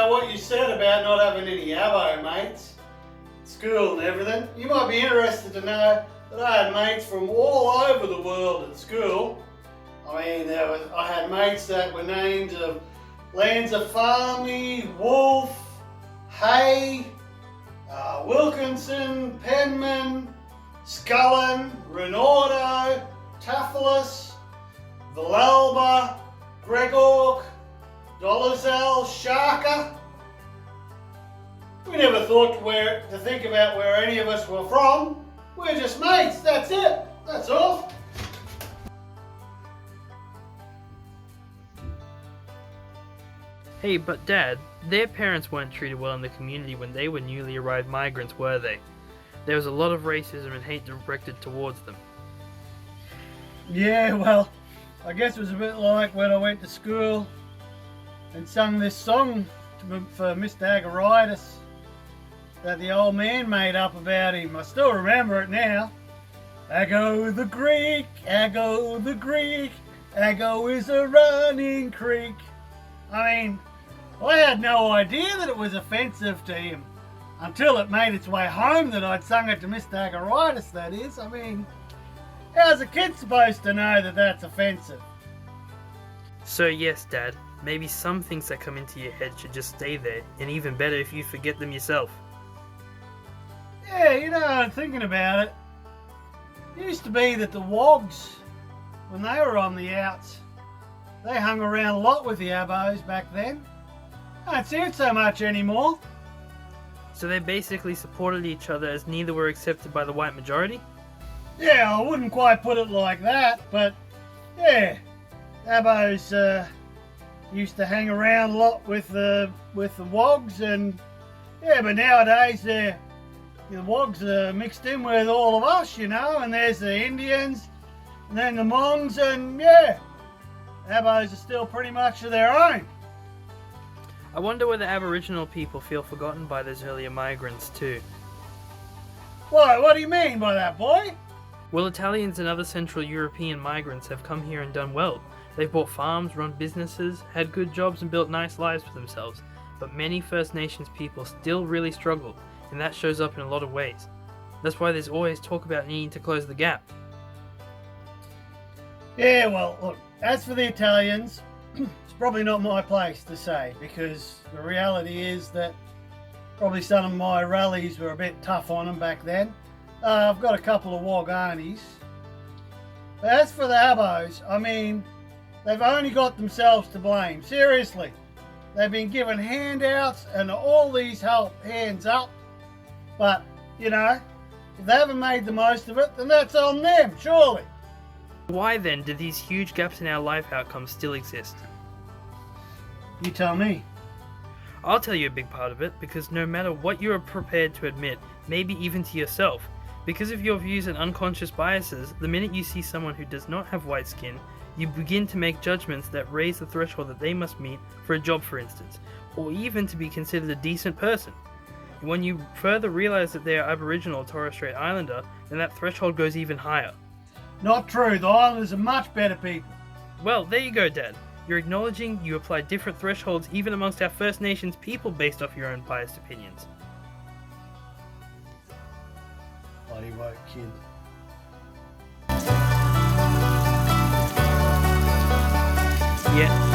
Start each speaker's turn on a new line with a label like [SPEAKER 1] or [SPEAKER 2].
[SPEAKER 1] what you said about not having any abo mates, school and everything, you might be interested to know that I had mates from all over the world at school. I mean, I had mates that were named of Lanza Farmy, Wolf, Hay, Wilkinson, Penman, Scullen, Ronaldo, Taffalis, Villalba, Gregork, Dolezal, Sharka. We never thought to think about where any of us were from. We're just mates, that's it, that's all.
[SPEAKER 2] Hey, but Dad, their parents weren't treated well in the community when they were newly arrived migrants, were they? There was a lot of racism and hate directed towards them.
[SPEAKER 1] Yeah, well, I guess it was a bit like when I went to school and sung this song for Mr. Agoritis that the old man made up about him. I still remember it now. Ago the Greek, Ago the Greek, Ago is a running creek. I mean, I had no idea that it was offensive to him until it made its way home that I'd sung it to Mr. Agoritis, that is. I mean, how's a kid supposed to know that that's offensive?
[SPEAKER 2] So yes, Dad, maybe some things that come into your head should just stay there, and even better if you forget them yourself.
[SPEAKER 1] Yeah, you know, I'm thinking about it. It used to be that the Wogs, when they were on the outs, they hung around a lot with the abos back then. I don't see it so much anymore.
[SPEAKER 2] So they basically supported each other as neither were accepted by the white majority?
[SPEAKER 1] Yeah, I wouldn't quite put it like that, but yeah, abos used to hang around a lot with the Wogs, and yeah, but nowadays the Wogs are mixed in with all of us, you know, and there's the Indians, and then the Hmongs, and yeah, abos are still pretty much of their own.
[SPEAKER 2] I wonder whether Aboriginal people feel forgotten by those earlier migrants too.
[SPEAKER 1] Why, what do you mean by that, boy?
[SPEAKER 2] Well, Italians and other Central European migrants have come here and done well. They've bought farms, run businesses, had good jobs and built nice lives for themselves. But many First Nations people still really struggle, and that shows up in a lot of ways. That's why there's always talk about needing to close the gap.
[SPEAKER 1] Yeah, well, look, as for the Italians, it's probably not my place to say, because the reality is that probably some of my rallies were a bit tough on them back then. I've got a couple of Wog aunties. But as for the abos, I mean, they've only got themselves to blame. Seriously. They've been given handouts and all these hands up. But, you know, if they haven't made the most of it, then that's on them, surely.
[SPEAKER 2] Why then do these huge gaps in our life outcomes still exist?
[SPEAKER 1] You tell me.
[SPEAKER 2] I'll tell you a big part of it, because no matter what you are prepared to admit, maybe even to yourself, because of your views and unconscious biases, the minute you see someone who does not have white skin, you begin to make judgments that raise the threshold that they must meet for a job, for instance, or even to be considered a decent person. And when you further realize that they are Aboriginal or Torres Strait Islander, then that threshold goes even higher.
[SPEAKER 1] Not true, the Islanders are much better people.
[SPEAKER 2] Well, there you go, Dad. You're acknowledging you apply different thresholds even amongst our First Nations people based off your own biased opinions.
[SPEAKER 1] Bloody woke kid.
[SPEAKER 2] Yeah,